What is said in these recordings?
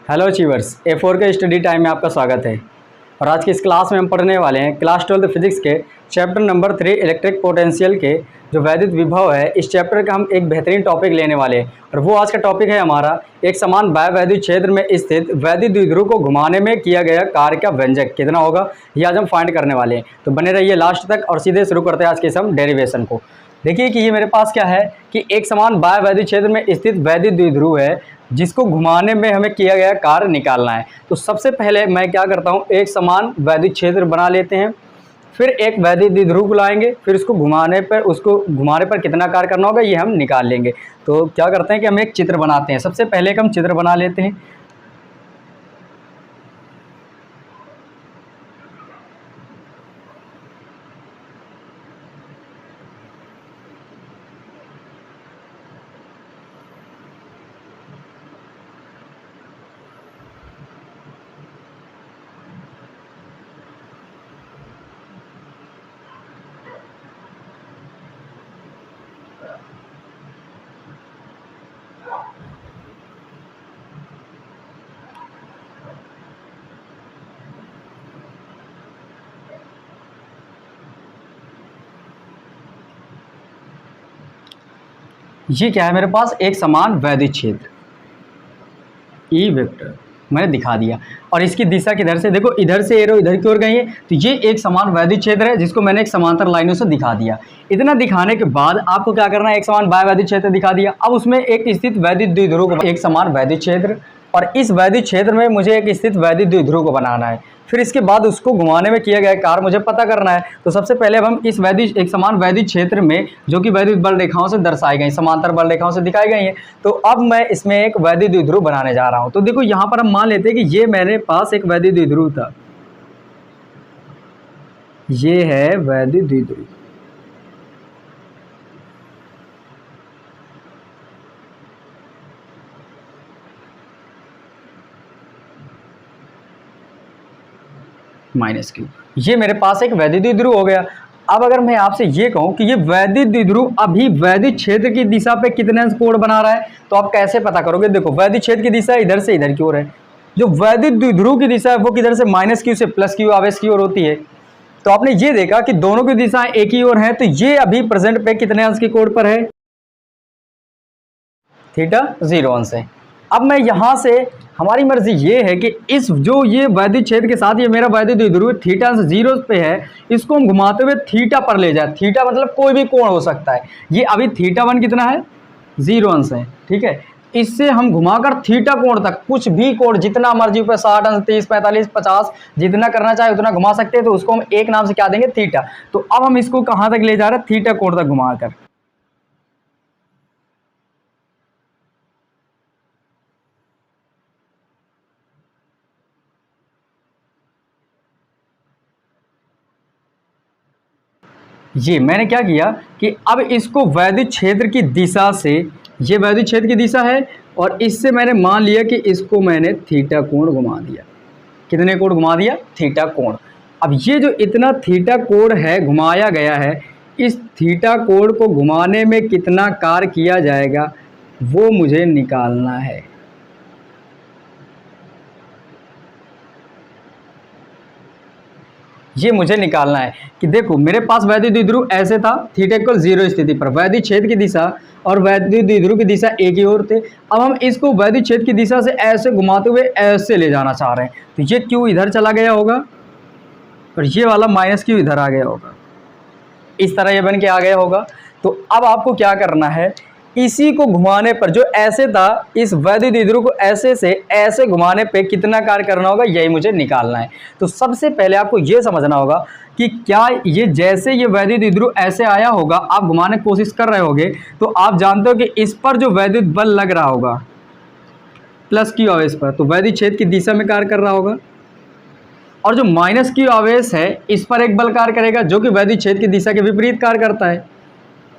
Hello achievers, A4 के study time में आपका स्वागत है। और आज की इस क्लास में हम पढ़ने वाले हैं क्लास 12 फिजिक्स के चैप्टर नंबर 3 इलेक्ट्रिक पोटेंशियल के जो वैद्युत विभव है। इस चैप्टर का हम एक बेहतरीन टॉपिक लेने वाले हैं और वो आज का टॉपिक है हमारा एक समान बाह्यवैद्युत क्षेत्र में स्थित वैद्युत द्विध्रुव को घुमाने में किया गया कार्य का व्यंजक कितना होगा, ये आज हम फाइंड करने वाले हैं। तो बने रहिए लास्ट तक और सीधे शुरू करते हैं आज के इस हम डेरिवेशन को। देखिए कि ये मेरे पास क्या है कि एक समान बाह्यवैद्युत क्षेत्र में स्थित वैद्युत द्विध्रुव है जिसको घुमाने में हमें किया गया कार्य निकालना है। तो सबसे पहले मैं क्या करता हूँ, एक समान वैद्युत क्षेत्र बना लेते हैं, फिर एक वैद्युत द्विध्रुव को लाएंगे, फिर उसको घुमाने पर कितना कार्य करना होगा ये हम निकाल लेंगे। तो क्या करते हैं कि हम एक चित्र बनाते हैं। सबसे पहले एक हम चित्र बना लेते हैं। ये क्या है, मेरे पास एक समान वैद्युत क्षेत्र ई वेक्टर मैंने दिखा दिया और इसकी दिशा किधर से, देखो इधर से एरो इधर की ओर गई है, तो ये एक समान वैद्युत क्षेत्र है जिसको मैंने एक समांतर लाइनों से दिखा दिया। इतना दिखाने के बाद आपको क्या करना है, एक समान बाह्यवैद्युत क्षेत्र दिखा दिया। अब उसमें एक स्थित वैद्युत द्विध्रुव को, एक समान वैद्युत क्षेत्र और इस वैद्युत क्षेत्र में मुझे एक स्थित वैद्युत द्विध्रुव को बनाना है। फिर इसके बाद उसको घुमाने में किया गया कार्य मुझे पता करना है। तो सबसे पहले अब हम इस एक समान वैद्युत क्षेत्र में जो कि वैद्युत बल रेखाओं से दर्शाई गई, समांतर बल रेखाओं से दिखाई गई है, तो अब मैं इसमें एक वैद्युत द्विध्रुव बनाने जा रहा हूं। तो देखो यहां पर हम मान लेते हैं कि ये मेरे पास एक वैद्युत द्विध्रुव था, ये है वैद्युत द्विध्रुव। -Q, ये मेरे पास एक वैद्युत द्विध्रुव हो गया। अब अगर मैं आपसे ये कहूं कि ये वैद्युत द्विध्रुव अभी वैद्युत क्षेत्र की दिशा पे कितने अंश कोण बना रहा है, तो आप कैसे पता करोगे। देखो वैद्युत क्षेत्र की दिशा इधर से इधर की ओर है, जो वैद्युत द्विध्रुव की दिशा है वो किधर से, -Q से +Q आवेश की ओर होती है। तो आपने ये देखा कि दोनों की दिशाएं एक ही ओर है, तो ये अभी प्रेजेंट पे कितने अंश के कोण पर है, थीटा 0 अंश है। अब मैं यहां से, हमारी मर्जी ये है कि इस जो ये वैद्युत क्षेत्र के साथ ये मेरा वैद्युत द्विध्रुव थीटा 0 पे है, इसको हम घुमाते हुए थीटा पर ले जाए। थीटा मतलब कोई भी कोण हो सकता है। ये अभी थीटा 1 कितना है, 0 अंश है, ठीक है। इससे हम घुमाकर थीटा कोण तक कुछ भी कोण जितना मर्जी पे 60 अंश, 30, 45, 50 जितना करना चाहे उतना घुमा सकते हैं। तो उसको हम एक नाम से क्या देंगे, थीटा। तो अब हम इसको कहां तक ले जा रहे हैं, थीटा कोण तक घुमाकर। ये मैंने क्या किया कि अब इसको वैद्युत क्षेत्र की दिशा से, ये वैद्युत क्षेत्र की दिशा है और इससे मैंने मान लिया कि इसको मैंने थीटा कोण घुमा दिया। कितने कोण घुमा दिया, थीटा कोण। अब ये जो इतना थीटा कोण है घुमाया गया है, इस थीटा कोण को घुमाने में कितना कार्य किया जाएगा वो मुझे निकालना है। ये मुझे निकालना है कि देखो मेरे पास वैद्युत द्विध्रुव ऐसे था, थीटा इक्वल 0 स्थिति पर, वैद्युत क्षेत्र की दिशा और वैद्युत द्विध्रुव की दिशा एक ही ओर थे। अब हम इसको वैद्युत क्षेत्र की दिशा से ऐसे घुमाते हुए ऐसे ले जाना चाह रहे हैं। तो ये Q इधर चला गया होगा और ये वाला -Q इधर आ गया होगा, इस तरह ये बन के आ गया होगा। तो अब आपको क्या करना है, इसी को घुमाने पर, जो ऐसे था इस वैद्युत द्विध्रुव को ऐसे से ऐसे घुमाने पे कितना कार्य करना होगा, यही मुझे निकालना है। तो सबसे पहले आपको ये समझना होगा कि क्या ये जैसे ये वैद्युत द्विध्रुव ऐसे आया होगा, आप घुमाने की कोशिश कर रहे होगे, तो आप जानते हो कि इस पर जो वैद्युत बल लग रहा होगा +Q आवेश पर, तो वैद्युत क्षेत्र की दिशा में कार्य कर रहा होगा। और जो -Q आवेश है इस पर एक बल कार्य करेगा जो कि वैद्युत क्षेत्र की दिशा के विपरीत कार्य करता है,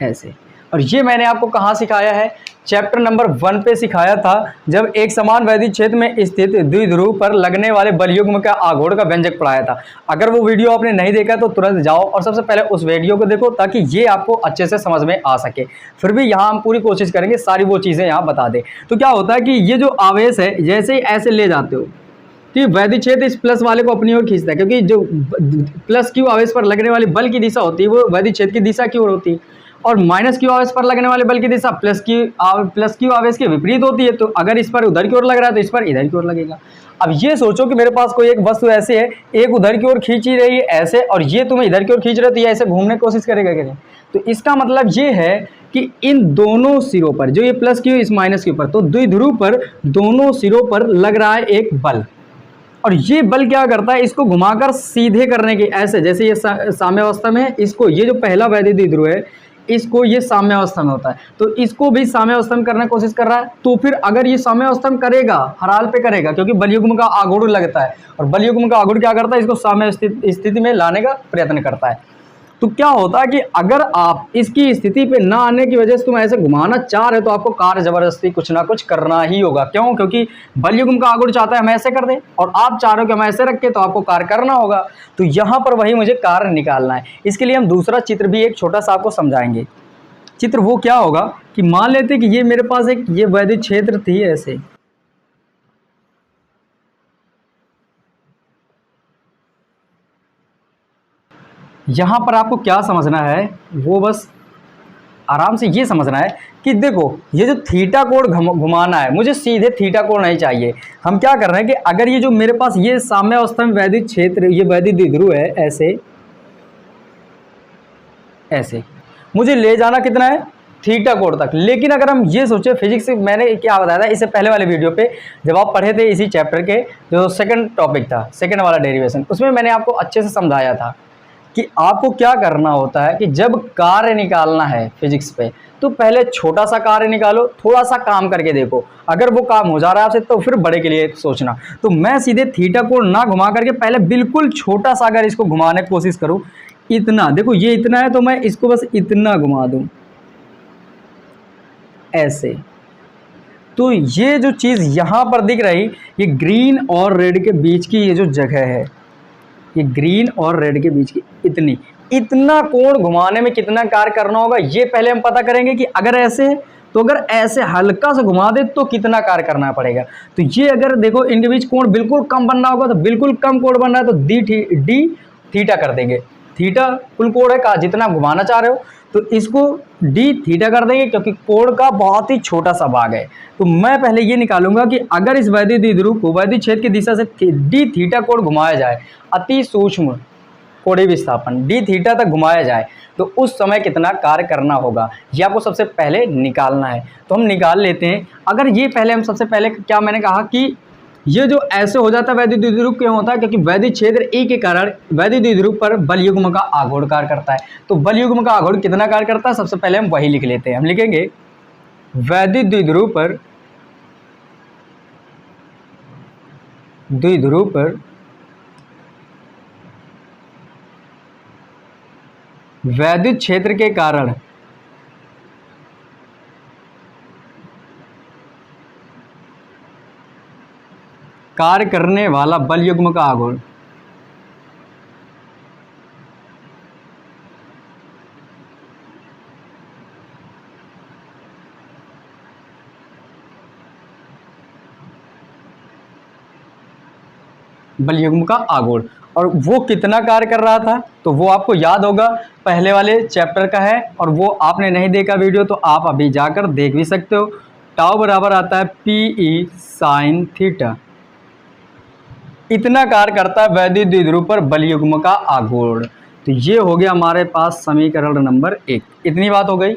ऐसे। और ये मैंने आपको कहाँ सिखाया है, चैप्टर नंबर 1 पे सिखाया था, जब एक समान वैदिक क्षेत्र में स्थित द्विध्रुव पर लगने वाले बलयुग्म का आघूर्ण का व्यंजक पढ़ाया था। अगर वो वीडियो आपने नहीं देखा तो तुरंत जाओ और सबसे पहले उस वीडियो को देखो ताकि ये आपको अच्छे से समझ में आ सके। फिर भी यहाँ हम पूरी कोशिश करेंगे सारी वो चीज़ें यहाँ बता दें। तो क्या होता है कि ये जो आवेश है जैसे ही ऐसे ले जाते हो तो वैदिक क्षेत्र इस प्लस वाले को अपनी ओर खींचता है, क्योंकि जो प्लस क्यू आवेश पर लगने वाली बल की दिशा होती है वो वैदिक क्षेत्र की दिशा की ओर होती है, और माइनस क्यू आवेश पर लगने वाले बल की दिशा प्लस क्यू आवेश के विपरीत होती है। तो अगर इस पर उधर की ओर लग रहा है तो इस पर इधर की ओर लगेगा। अब ये सोचो कि मेरे पास कोई एक वस्तु ऐसे है, एक उधर की ओर खींच ही रही है ऐसे, और ये तुम्हें इधर की ओर खींच रहे हो तो ये ऐसे घूमने की कोशिश करेगा क्या? तो इसका मतलब ये है कि इन दोनों सिरों पर, जो ये प्लस क्यू इस माइनस क्यू पर, तो द्विध्रुव पर दोनों सिरों पर लग रहा है एक बल, और ये बल क्या करता है, इसको घुमाकर सीधे करने की, ऐसे जैसे ये साम्यावस्था में है, इसको ये जो पहला वैदिक द्विध्रुव है इसको ये साम्यावस्था में होता है, तो इसको भी साम्यावस्था में करने की कोशिश कर रहा है। तो फिर अगर ये साम्यावस्था में करेगा, हर हाल पे करेगा, क्योंकि बलयुग्म का आघूर्ण लगता है, और बलयुग्म का आघूर्ण क्या करता है, इसको साम्य स्थिति में लाने का प्रयत्न करता है। तो क्या होता है कि अगर आप इसकी स्थिति पे ना आने की वजह से तुम ऐसे घुमाना चाह रहे हो तो आपको कार्य जबरदस्ती कुछ ना कुछ करना ही होगा। क्यों? क्योंकि बलयुग्म का आघूर्ण चाहता है हम ऐसे कर दें, और आप चाह रहे हो कि हम ऐसे रखें, तो आपको कार्य करना होगा। तो यहाँ पर वही मुझे कार्य निकालना है। इसके लिए हम दूसरा चित्र भी एक छोटा सा आपको समझाएंगे। चित्र वो क्या होगा कि मान लेते कि ये मेरे पास एक ये वैदिक क्षेत्र थी ऐसे, यहाँ पर आपको क्या समझना है, वो बस आराम से ये समझना है कि देखो ये जो थीटा कोण घुमाना है, मुझे सीधे थीटा कोण नहीं चाहिए। हम क्या कर रहे हैं कि अगर ये जो मेरे पास ये साम्यावस्था में वैदिक क्षेत्र, ये वैदिक द्विध्रुव है ऐसे ऐसे, मुझे ले जाना कितना है, थीटा कोण तक। लेकिन अगर हम ये सोचे, फिजिक्स से मैंने क्या बताया था इससे पहले वाले वीडियो पे, जब आप पढ़े थे इसी चैप्टर के जो सेकंड टॉपिक था, सेकंड वाला डेरिवेशन, उसमें मैंने आपको अच्छे से समझाया था कि आपको क्या करना होता है कि जब कार्य निकालना है फिजिक्स पे, तो पहले छोटा सा कार्य निकालो, थोड़ा सा काम करके देखो, अगर वो काम हो जा रहा है आपसे तो फिर बड़े के लिए सोचना। तो मैं सीधे थीटा कोण ना घुमा करके पहले बिल्कुल छोटा सा अगर इसको घुमाने की कोशिश करूँ, इतना देखो ये इतना है, तो मैं इसको बस इतना घुमा दूँ ऐसे, तो ये जो चीज़ यहाँ पर दिख रही, ये ग्रीन और रेड के बीच की ये जो जगह है, ये ग्रीन और रेड के बीच की इतना कोण घुमाने में कितना कार्य करना होगा, ये पहले हम पता करेंगे कि अगर ऐसे है तो अगर ऐसे हल्का सा घुमा दे तो कितना कार्य करना पड़ेगा। तो ये अगर देखो इनके बीच कोण बिल्कुल कम बनना होगा, तो बिल्कुल कम कोण बनना है तो डी थीटा कर देंगे। थीटा कुल कोण है का जितना घुमाना चाह रहे हो, तो इसको डी थीटा कर देंगे, क्योंकि कोण का बहुत ही छोटा सा भाग है। तो मैं पहले ये निकालूंगा कि अगर इस वैदिक द्विध्रुव को वैदिक क्षेत्र की दिशा से डी थीटा कोण घुमाया जाए, अति सूक्ष्म कोणीय विस्थापन डी थीटा तक घुमाया जाए, तो उस समय कितना कार्य करना होगा, ये आपको सबसे पहले निकालना है। तो हम निकाल लेते हैं। अगर ये पहले हम सबसे पहले क्या मैंने कहा कि ये जो ऐसे हो जाता है वैदिक द्विध्रुव क्यों होता है, क्योंकि वैदिक क्षेत्र ए के कारण वैदिक द्विध्रुव पर बलयुग्म का आघूर्ण कार्य करता है। तो बलयुग्म का आघूर्ण कितना कार्य करता है, सबसे पहले हम वही लिख लेते हैं। हम लिखेंगे वैदिक द्विध्रुव पर वैद्युत क्षेत्र के कारण कार्य करने वाला बलयुग्म का आघूर्ण बलयुग्म का आघूर्ण, और वो कितना कार्य कर रहा था तो वो आपको याद होगा, पहले वाले चैप्टर का है, और वो आपने नहीं देखा वीडियो तो आप अभी जाकर देख भी सकते हो। टाउ बराबर आता है पी साइन थीटा, इतना कार्य करता है वैद्युत द्विध्रुव पर बलयुग्म का आघूर्ण। तो ये हो गया हमारे पास समीकरण नंबर 1। इतनी बात हो गई।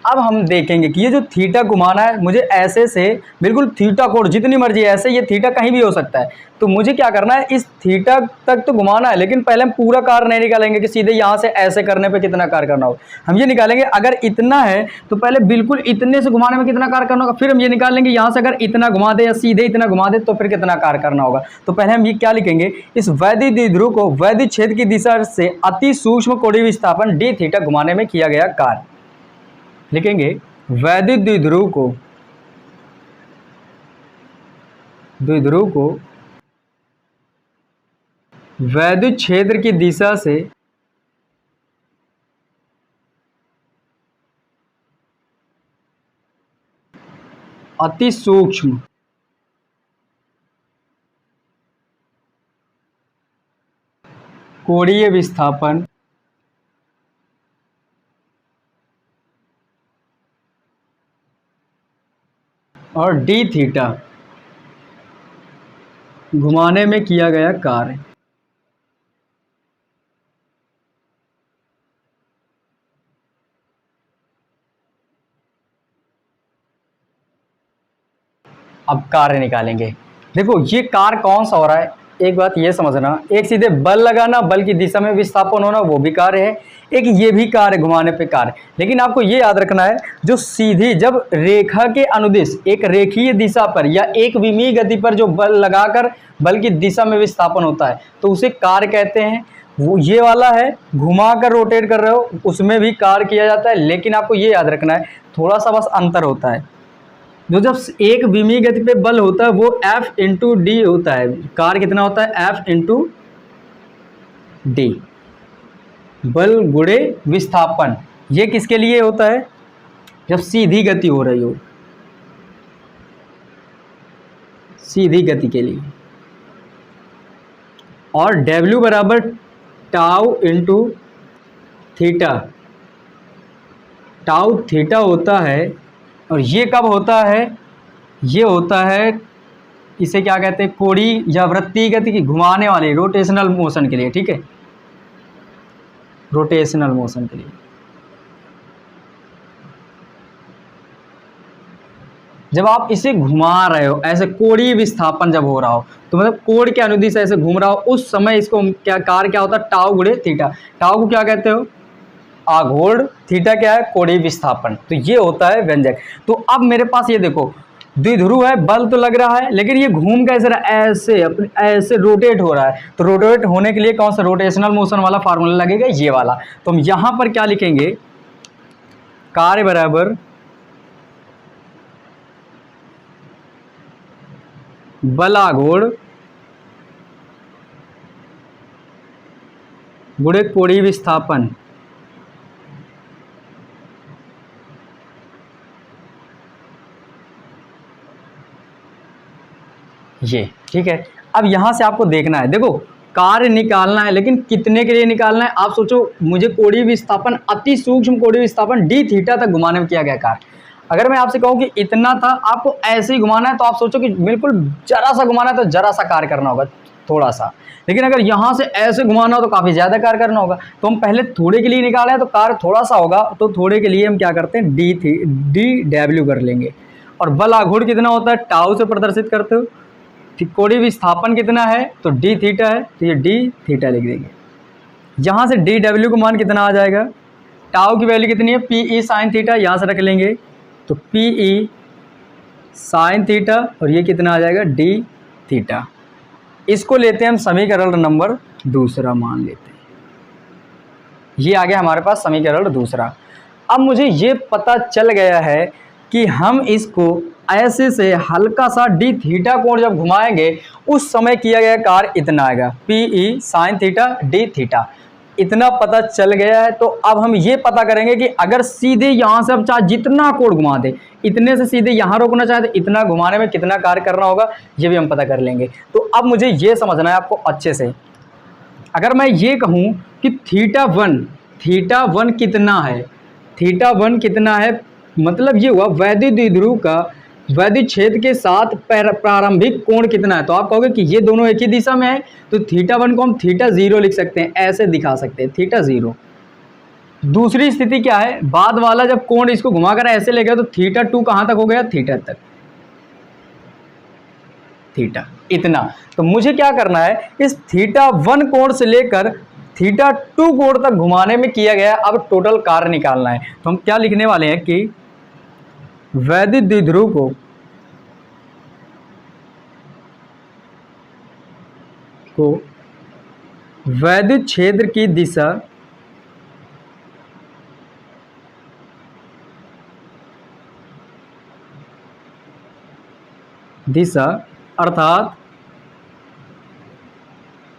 अब हम देखेंगे कि ये जो थीटा घुमाना है, मुझे ऐसे से बिल्कुल थीटा कोण जितनी मर्जी ऐसे, ये थीटा कहीं भी हो सकता है, तो मुझे क्या करना है, इस थीटा तक तो घुमाना है, लेकिन पहले हम पूरा कार्य नहीं निकालेंगे कि सीधे यहाँ से ऐसे करने पे कितना कार्य करना होगा। हम ये निकालेंगे अगर इतना है तो पहले बिल्कुल इतने से घुमाने में कितना कार्य करना होगा, फिर हम ये निकाल लेंगे यहाँ से अगर इतना घुमा दे या सीधे इतना घुमा दे तो फिर कितना कार्य करना होगा। तो पहले हम ये क्या लिखेंगे, इस वैद्युत द्विध्रुव को वैद्युत क्षेत्र की दिशा से अति सूक्ष्म कोणीय विस्थापन डी थीटा घुमाने में किया गया कार्य। लिखेंगे वैद्युत द्विध्रुव को वैद्युत क्षेत्र की दिशा से अति सूक्ष्म कोणीय विस्थापन और डी थीटा घुमाने में किया गया कार्य। अब कार्य निकालेंगे। देखो ये कार्य कौन सा हो रहा है, एक बात ये समझना, एक सीधे बल लगाना, बल की दिशा में विस्थापन होना, वो भी कार्य है, एक ये भी कार्य घुमाने पे कार्य। लेकिन आपको ये याद रखना है, जो सीधी जब रेखा के अनुदिश एक रेखीय दिशा पर या एक विमीय गति पर जो बल लगाकर बल की दिशा में विस्थापन होता है तो उसे कार्य कहते हैं। वो ये वाला है घुमा कर रोटेट कर रहे हो, उसमें भी कार्य किया जाता है। लेकिन आपको ये याद रखना है, थोड़ा सा बस अंतर होता है। जो जब एक विमीय गति पे बल होता है वो F इंटू डी होता है, कार्य कितना होता है F इंटू डी, बल गुणे विस्थापन। ये किसके लिए होता है, जब सीधी गति हो रही हो, सीधी गति के लिए। और W बराबर tau into theta, tau theta होता है। और ये कब होता है, ये होता है, इसे क्या कहते हैं, कोणीय या वृत्तीय गति की घुमाने वाली रोटेशनल मोशन के लिए, ठीक है, रोटेशनल मोशन के लिए। जब आप इसे घुमा रहे हो, ऐसे कोणीय विस्थापन जब हो रहा हो, तो मतलब कोण के अनुदिश ऐसे घूम रहा हो, उस समय इसको क्या कार्य क्या होता है, टाउ गुणे थीटा। टाउ को क्या कहते हो, आघूर्ण, थीटा क्या है, कोणीय विस्थापन। तो ये होता है व्यंजक। तो अब मेरे पास ये देखो द्विध्रुव है, बल तो लग रहा है, लेकिन ये घूम कैसे रहा है, ऐसे अपने ऐसे रोटेट हो रहा है। तो रोटेट होने के लिए कौन सा रोटेशनल मोशन वाला फार्मूला लगेगा, ये वाला। तो हम यहां पर क्या लिखेंगे, कार्य बराबर बलाघूर्ण गुणे कोणीय विस्थापन। ये ठीक है। अब यहां से आपको देखना है, देखो कार्य निकालना है, लेकिन कितने के लिए निकालना है। आप सोचो मुझे कोणीय विस्थापन, अति सूक्ष्म कोणीय विस्थापन डी थीटा तक घुमाने में किया गया कार्य। अगर मैं आपसे कहूं कि इतना था, आपको ऐसे ही घुमाना है, तो आप सोचो कि बिल्कुल जरा सा घुमाना है तो जरा सा कार्य करना होगा, थोड़ा सा। लेकिन अगर यहां से ऐसे घुमाना हो तो काफी ज्यादा कार्य करना होगा। तो हम पहले थोड़े के लिए निकाले हैं तो कार्य थोड़ा सा होगा, तो थोड़े के लिए हम क्या करते हैं, डी डब्ल्यू कर लेंगे। और बल आघूर्ण कितना होता है, टाउ से प्रदर्शित करते हो। कोणीय विस्थापन कितना है, तो डी थीटा है, तो ये डी थीटा लिख देंगे। यहाँ से डी डब्ल्यू का मान कितना आ जाएगा, टाउ की वैल्यू कितनी है, पी ई साइन थीटा, यहाँ से रख लेंगे, तो पी ई साइन थीटा, और ये कितना आ जाएगा, डी थीटा। इसको लेते हैं हम समीकरण नंबर दूसरा, मान लेते हैं ये आ गया हमारे पास समीकरण दूसरा। अब मुझे ये पता चल गया है कि हम इसको ऐसे से हल्का सा डी थीटा कोण जब घुमाएंगे उस समय किया गया कार्य इतना आएगा, P E sine theta D theta. इतना पता चल गया है। तो अब हम ये पता करेंगे कि अगर सीधे यहाँ से अब चाहे जितना कोण घुमा दे, इतने से सीधे यहाँ रोकना चाहे तो इतना घुमाने में कितना कार्य करना होगा, ये भी हम पता कर लेंगे। तो अब मुझे ये समझना है आपको अच्छे से। अगर मैं ये कहूँ कि थीटा वन कितना है, थीटा वन कितना है, मतलब ये हुआ वैद्युत द्विध्रुव का वैद्युत क्षेत्र के साथ प्रारंभिक कोण कितना है। तो आप कहोगे कि ये दोनों एक ही दिशा में है, तो थीटा वन को हम थीटा जीरो लिख सकते हैं, ऐसे दिखा सकते हैं, थीटा जीरो। दूसरी स्थिति क्या है, बाद वाला जब कोण इसको घुमाकर ऐसे ले गया तो थीटा टू कहां तक हो गया, थीटा तक, थीटा इतना। तो मुझे क्या करना है, इस थीटा वन कोण से लेकर थीटा टू कोण तक घुमाने में किया गया अब टोटल कार्य निकालना है। तो हम क्या लिखने वाले हैं कि वैद्युत द्विध्रुव को वैद्युत क्षेत्र की दिशा दिशा अर्थात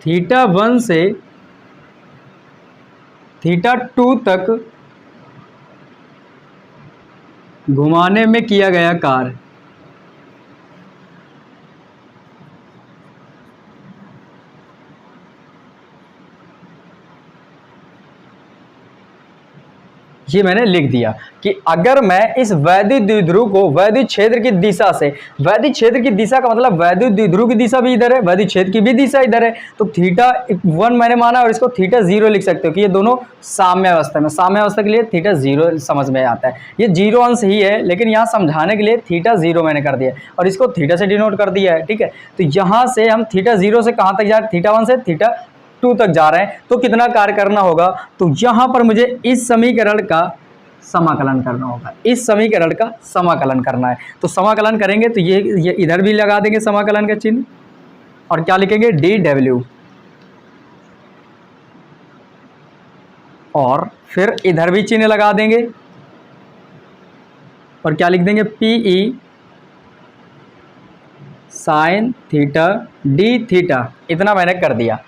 θ1 से θ2 तक घुमाने में किया गया कार्य। ये मैंने लिख दिया कि अगर मैं इस वैद्युत द्विध्रुव को वैद्युत क्षेत्र की दिशा से, वैद्युत क्षेत्र की दिशा का मतलब वैद्युत द्विध्रुव की दिशा भी इधर है, वैद्युत क्षेत्र की भी दिशा इधर है, तो θ1 मैंने माना और इसको θ0 लिख सकते हो कि ये दोनों साम्य अवस्था में, साम्य अवस्था के लिए θ0 समझ में आता है। ये 0 अंश ही है, लेकिन यहाँ समझाने के लिए θ0 मैंने कर दिया और इसको θ से डिनोट कर दिया है। ठीक है, तो यहाँ से हम θ0 से कहाँ तक जा रहे हैं, θ1 से θ2 तक जा रहे हैं, तो कितना कार्य करना होगा, तो यहाँ पर मुझे इस समीकरण का समाकलन करना होगा, इस समीकरण का समाकलन करना है। तो समाकलन करेंगे तो ये इधर भी लगा देंगे समाकलन का चिन्ह और क्या लिखेंगे dw, और फिर इधर भी चिन्ह लगा देंगे और क्या लिख देंगे PE sin theta d theta. इतना मैंने कर दिया।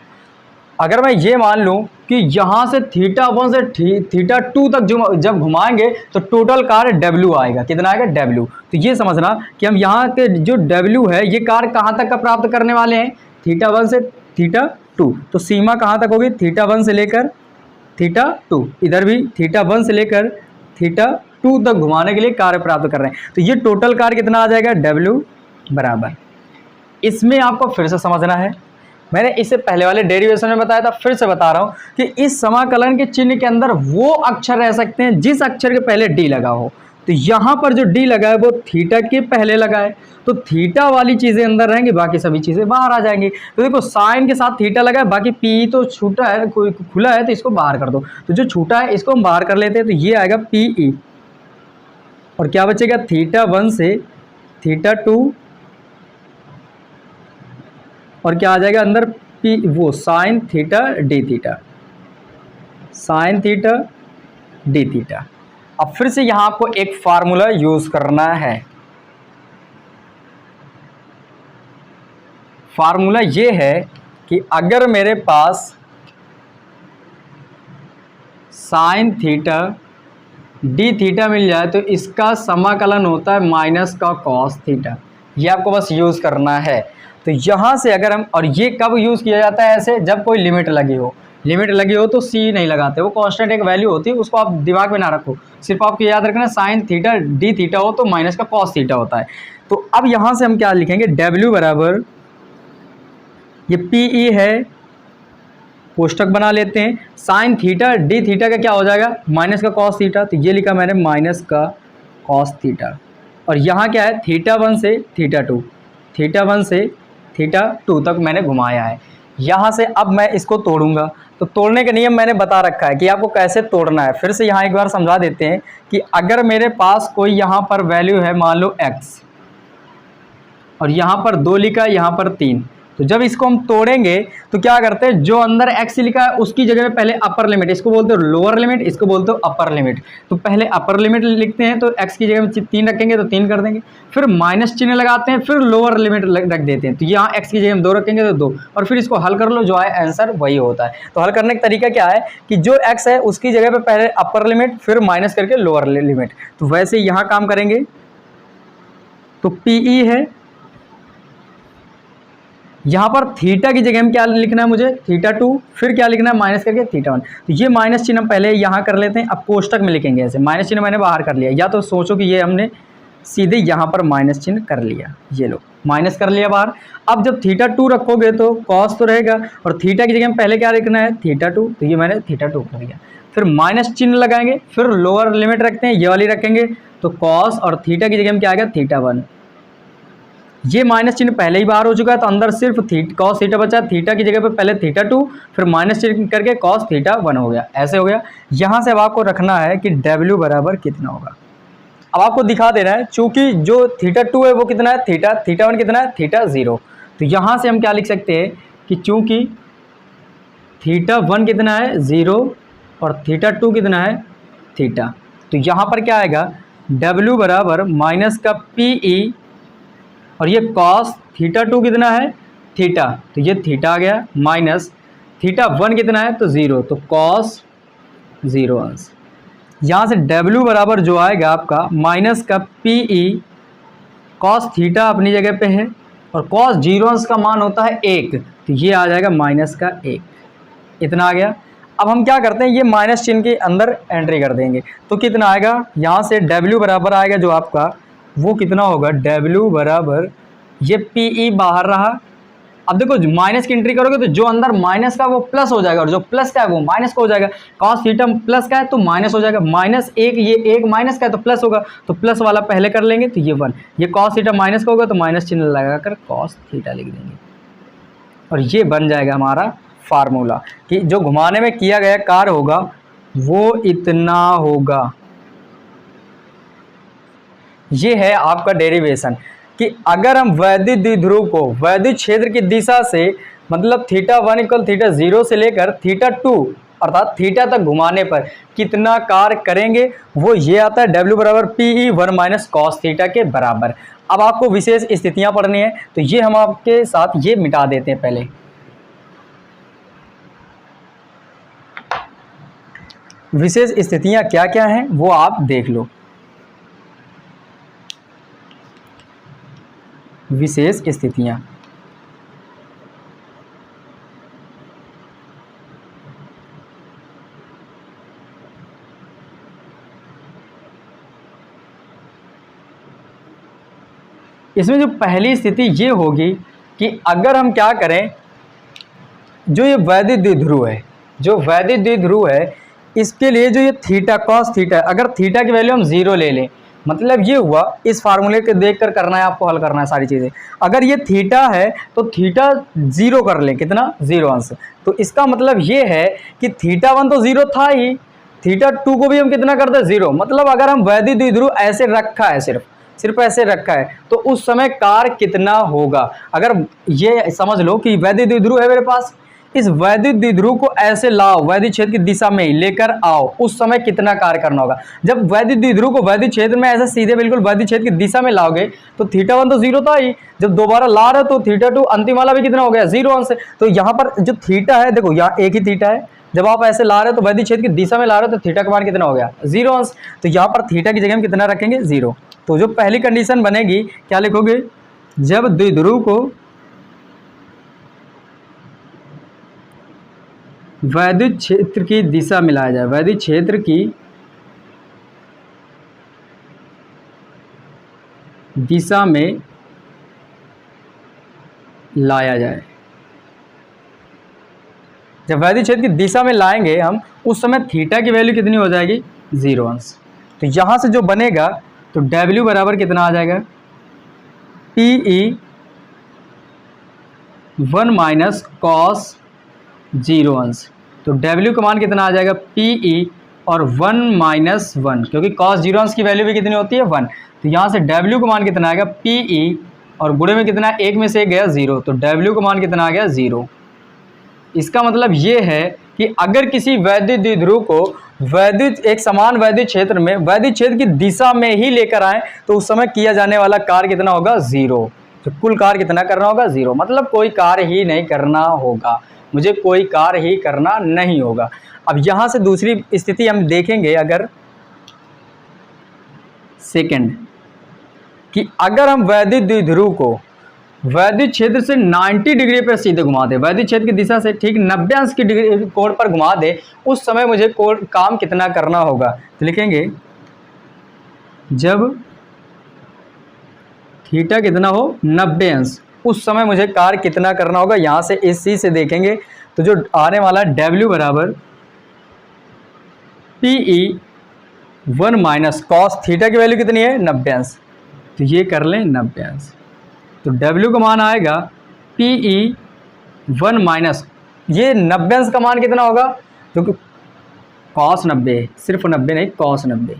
अगर मैं ये मान लूं कि यहाँ से θ1 से θ2 तक जब घुमाएंगे तो टोटल कार्य W आएगा, कितना आएगा W। तो ये समझना कि हम यहाँ के जो W है ये कार्य कहाँ तक का प्राप्त करने वाले हैं, θ1 से θ2। तो सीमा कहाँ तक होगी, θ1 से लेकर θ2, इधर भी θ1 से लेकर θ2 तक घुमाने के लिए कार्य प्राप्त कर रहे हैं। तो ये टोटल कार्य कितना आ जाएगा, W बराबर। इसमें आपको फिर से समझना है, मैंने इससे पहले वाले डेरिवेशन में बताया था, फिर से बता रहा हूँ कि इस समाकलन के चिन्ह के अंदर वो अक्षर रह सकते हैं जिस अक्षर के पहले डी लगा हो। तो यहाँ पर जो डी लगा है वो थीटा के पहले लगा है, तो थीटा वाली चीज़ें अंदर रहेंगी, बाकी सभी चीज़ें बाहर आ जाएंगी। तो देखो साइन के साथ थीटा लगा है, बाकी पी तो छूटा है, कोई खुला है तो इसको बाहर कर दो। तो जो छूटा है इसको हम बाहर कर लेते हैं, तो ये आएगा PE और क्या बचेगा θ1 से θ2 और क्या आ जाएगा अंदर P वो sine theta D theta, sine theta D theta. अब फिर से यहाँ आपको एक फार्मूला यूज करना है। फार्मूला ये है कि अगर मेरे पास साइन थीटा डी थीटा मिल जाए तो इसका समाकलन होता है माइनस का कॉस थीटा। ये आपको बस यूज करना है। तो यहाँ से अगर हम, और ये कब यूज़ किया जाता है ऐसे, जब कोई लिमिट लगी हो, लिमिट लगी हो तो सी नहीं लगाते, वो कांस्टेंट एक वैल्यू होती है, उसको आप दिमाग में ना रखो, सिर्फ आपको याद रखना साइन थीटा डी थीटा हो तो माइनस का कॉस थीटा होता है। तो अब यहाँ से हम क्या लिखेंगे, W बराबर ये PE है, कोष्टक बना लेते हैं, साइन थीटा डी थीटा का क्या हो जाएगा माइनस का कॉस थीटा, तो ये लिखा मैंने माइनस का कॉस थीटा। और यहाँ क्या है θ1 से θ2, θ1 से θ2 तक मैंने घुमाया है। यहाँ से अब मैं इसको तोड़ूंगा, तो तोड़ने का नियम मैंने बता रखा है कि आपको कैसे तोड़ना है। फिर से यहाँ एक बार समझा देते हैं कि अगर मेरे पास कोई यहाँ पर वैल्यू है, मान लो x, और यहाँ पर 2 लिखा है, यहाँ पर 3, तो जब इसको हम तोड़ेंगे तो क्या करते हैं, जो अंदर x लिखा है उसकी जगह में पहले अपर लिमिट, इसको बोलते हो लोअर लिमिट, इसको बोलते हो अपर लिमिट। तो पहले अपर लिमिट लिखते हैं, तो x की जगह में 3 रखेंगे तो 3 कर देंगे, फिर माइनस चिन्ह लगाते हैं, फिर लोअर लिमिट रख देते हैं, तो यहाँ x की जगह में 2 रखेंगे तो 2, और फिर इसको हल कर लो, जो आए आंसर वही होता है। तो हल करने का तरीका क्या है कि जो x है उसकी जगह पर पहले अपर लिमिट, फिर माइनस करके लोअर लिमिट। तो वैसे यहाँ काम करेंगे, तो PE है, यहाँ पर थीटा की जगह में क्या लिखना है मुझे, θ2, फिर क्या लिखना है माइनस करके θ1। तो ये माइनस चिन्ह हम पहले यहाँ कर लेते हैं, अब कोष्टक में लिखेंगे ऐसे, माइनस चिन्ह मैंने बाहर कर लिया, या तो सोचो कि ये हमने सीधे यहाँ पर माइनस चिन्ह कर लिया, ये लो माइनस कर लिया बाहर। अब जब θ2 रखोगे तो कॉस तो रहेगा, और थीटा की जगह में पहले क्या लिखना है θ2, तो ये मैंने θ2 कर दिया, फिर माइनस चिन्ह लगाएंगे, फिर लोअर लिमिट रखते हैं, ये वाली रखेंगे, तो कॉस, और थीटा की जगह में क्या आएगा θ1। ये माइनस चिन्ह पहले ही बाहर हो चुका है, तो अंदर सिर्फ कॉस थीटा बचा, थीटा की जगह पे पहले θ2, फिर माइनस चिन्ह करके कॉस θ1 हो गया, ऐसे हो गया। यहाँ से अब आपको रखना है कि W बराबर कितना होगा। अब आपको दिखा देना है, चूंकि जो θ2 है वो कितना है θ1 कितना है θ0। तो यहाँ से हम क्या लिख सकते हैं कि चूंकि θ1 कितना है 0 और θ2 कितना है थीटा, तो यहाँ पर क्या आएगा W बराबर माइनस का PE और ये कॉस थीटा 2 कितना है थीटा, तो ये थीटा आ गया, माइनस थीटा 1 कितना है तो 0, तो कॉस 0 अंश। यहाँ से W बराबर जो आएगा आपका माइनस का PE, कॉस थीटा अपनी जगह पे है और कॉस 0 अंश का मान होता है 1, तो ये आ जाएगा माइनस का 1, इतना आ गया। अब हम क्या करते हैं, ये माइनस चिन्ह के अंदर एंट्री कर देंगे, तो कितना आएगा, यहाँ से W बराबर आएगा जो आपका वो कितना होगा, W बराबर ये PE बाहर रहा। अब देखो माइनस की एंट्री करोगे तो जो अंदर माइनस का वो प्लस हो जाएगा और जो प्लस का है वो माइनस का हो जाएगा। कॉस थीटा प्लस का है तो माइनस हो जाएगा, माइनस 1, ये 1 माइनस का है तो प्लस होगा, तो प्लस वाला पहले कर लेंगे, तो ये 1, ये कॉस थीटा माइनस का होगा तो माइनस चिन्ह लगाकर कॉस थीटा लिख देंगे और ये बन जाएगा हमारा फार्मूला कि जो घुमाने में किया गया कार्य होगा वो इतना होगा। ये है आपका डेरिवेशन कि अगर हम वैद्युत द्विध्रुव को वैद्युत क्षेत्र की दिशा से मतलब थीटा 1 इक्वल थीटा 0 से लेकर थीटा 2 अर्थात थीटा तक घुमाने पर कितना कार्य करेंगे, वो ये आता है W बराबर PE 1 माइनस कॉस थीटा के बराबर। अब आपको विशेष स्थितियां पढ़नी है तो ये हम आपके साथ ये मिटा देते हैं पहले। विशेष स्थितियां क्या क्या हैं वो आप देख लो। विशेष स्थितियां, इसमें जो पहली स्थिति ये होगी कि अगर हम क्या करें, जो ये वैद्युत द्विध्रुव है, जो वैद्युत द्विध्रुव है इसके लिए जो ये थीटा कॉस थीटा, अगर थीटा की वैल्यू हम 0 ले लें, मतलब ये हुआ, इस फार्मूले को देखकर करना है आपको, हल करना है सारी चीज़ें। अगर ये थीटा है तो थीटा 0 कर लें, कितना 0 अंश, तो इसका मतलब ये है कि थीटा 1 तो 0 था ही, थीटा 2 को भी हम कितना कर दें 0। मतलब अगर हम वैद्युत द्विध्रुव ऐसे रखा है, सिर्फ ऐसे रखा है तो उस समय कार्य कितना होगा। अगर ये समझ लो कि वैद्युत द्विध्रुव है मेरे पास, इस वैद्युत द्विध्रुव को ऐसे लाओ, वैद्युत क्षेत्र की दिशा में लेकर आओ, उस समय कितना कार्य करना होगा। जब वैद्युत द्विध्रुव को वैद्युत क्षेत्र में ऐसे सीधे बिल्कुल वैद्युत क्षेत्र की दिशा में लाओगे तो थीटा 1 तो 0 था ही, जब दोबारा ला रहे हो तो थीटा 2 अंतिम वाला भी कितना हो गया 0 अंश। तो यहाँ पर जो थीटा है, देखो यहाँ एक ही थीटा है, जब आप ऐसे ला रहे हो तो वैद्युत क्षेत्र की दिशा में ला रहे हो तो थीटा का मान कितना हो गया 0 अंश। तो यहाँ पर थीटा की जगह हम कितना रखेंगे 0। तो जो पहली कंडीशन बनेगी क्या लिखोगे, जब द्विध्रुव को वैद्युत क्षेत्र की दिशा में लाया जाए, वैद्युत क्षेत्र की दिशा में लाया जाए, जब वैद्युत क्षेत्र की दिशा में लाएंगे हम उस समय थीटा की वैल्यू कितनी हो जाएगी 0 अंश। तो यहां से जो बनेगा तो W बराबर कितना आ जाएगा PE 1 माइनस कॉस 0 अंश। तो W का मान कितना आ जाएगा PE और 1 माइनस 1, क्योंकि cos 0 अंश की वैल्यू भी कितनी होती है 1। तो यहाँ से W का मान कितना आएगा PE और गुणे में कितना, एक में से गया 0, तो W का मान कितना आ गया 0। इसका मतलब ये है कि अगर किसी वैद्युत द्विध्रुव को वैद्युत एक समान वैद्युत क्षेत्र में वैद्युत क्षेत्र की दिशा में ही लेकर आए तो उस समय किया जाने वाला कार्य कितना होगा 0। तो कुल कार्य कितना करना होगा 0, मतलब कोई कार्य ही नहीं करना होगा, मुझे कोई कार्य ही करना नहीं होगा। अब यहां से दूसरी स्थिति हम देखेंगे, अगर सेकंड, कि अगर हम वैद्युत द्विध्रुव को वैद्युत क्षेत्र से 90 डिग्री पर सीधे घुमा दे, वैद्युत क्षेत्र की दिशा से ठीक 90 अंश की डिग्री कोण पर घुमा दे, उस समय मुझे काम कितना करना होगा। तो लिखेंगे जब थीटा कितना हो 90 अंश, उस समय मुझे कार्य कितना करना होगा। यहां से इस चीज से देखेंगे तो जो आने वाला W बराबर PE 1 माइनस कॉस थीटा की वैल्यू कितनी है 90 अंश, तो ये कर लें 90 अंश। तो W का मान आएगा PE 1 माइनस, ये 90 अंश का मान कितना होगा, क्योंकि कॉस 90, सिर्फ 90 नहीं, कॉस 90,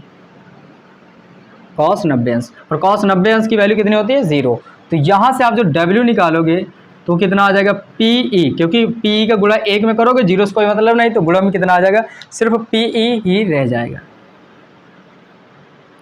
कॉस 90 अंश, और कॉस 90 अंश की वैल्यू कितनी होती है 0। तो यहाँ से आप जो W निकालोगे तो कितना आ जाएगा PE, क्योंकि PE का गुणा 1 में करोगे 0 से कोई मतलब नहीं, तो गुणा में कितना आ जाएगा, सिर्फ PE ही रह जाएगा।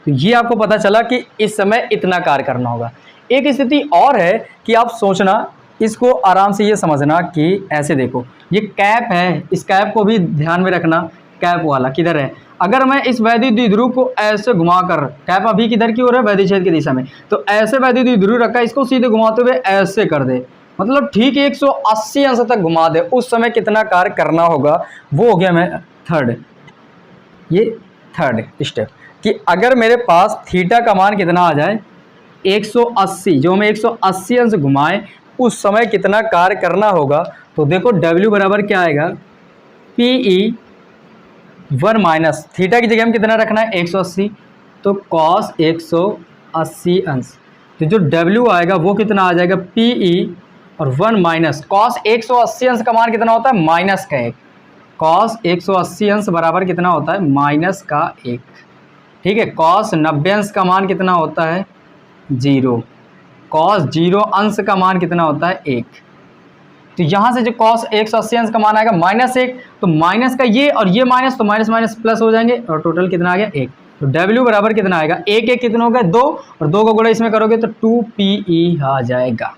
तो ये आपको पता चला कि इस समय इतना कार्य करना होगा। एक स्थिति और है कि आप सोचना, इसको आराम से ये समझना कि ऐसे देखो, ये कैप है, इस कैप को भी ध्यान में रखना, कैप वाला किधर है। अगर मैं इस वैद्युत द्विध्रुव को ऐसे घुमाकर, कैप अभी किधर की ओर है, वैद्युत क्षेत्र की दिशा में, तो ऐसे वैद्युत द्विध्रुव रखा, इसको सीधे घुमाते हुए ऐसे कर दे, मतलब ठीक 180 अंश तक घुमा दे, उस समय कितना कार्य करना होगा, वो हो गया मैं थर्ड, ये थर्ड स्टेप, कि अगर मेरे पास थीटा का मान कितना आ जाए 180, जो हमें 180 अंश घुमाए, उस समय कितना कार्य करना होगा। तो देखो W बराबर क्या आएगा, PE 1 माइनस थीटा की जगह हम कितना रखना है 180, तो कॉस 180 अंश, तो जो W आएगा वो कितना आ जाएगा PE और 1 माइनस कॉस 180 अंश का मान कितना होता है माइनस का 1, कॉस 180 अंश बराबर कितना होता है माइनस का 1, ठीक है। कॉस 90 अंश का मान कितना होता है 0, कॉस 0 अंश का मान कितना होता है 1, तो यहाँ से जो कॉस 180 अंश का मान आएगा -1, तो माइनस का ये और ये माइनस, तो माइनस माइनस प्लस हो जाएंगे और टोटल कितना आ गया 1, तो W बराबर कितना आएगा 1 1 कितना हो गया 2, और 2 को गुणा इसमें करोगे तो 2PE आ जाएगा।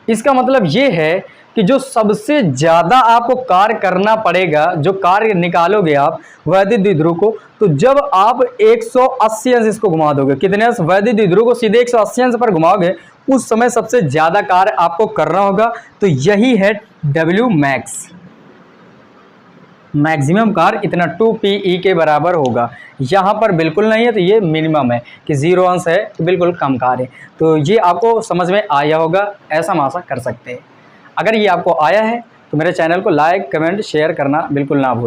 इसका मतलब ये है कि जो सबसे ज़्यादा आपको कार्य करना पड़ेगा, जो कार्य निकालोगे आप वैद्युत द्विध्रुव को, तो जब आप 180 अंश इसको घुमा दोगे, कितने अंश, वैद्युत द्विध्रुव को सीधे 180 अंश पर घुमाओगे, उस समय सबसे ज़्यादा कार्य आपको करना होगा। तो यही है W मैक्स, मैक्सिमम कार्य इतना 2PE के बराबर होगा। यहाँ पर बिल्कुल नहीं है, तो ये मिनिमम है कि 0 अंश है, तो बिल्कुल कम कार्य। तो ये आपको समझ में आया होगा, ऐसा हम आशा कर सकते हैं। अगर ये आपको आया है तो मेरे चैनल को लाइक, कमेंट, शेयर करना बिल्कुल ना भूलें।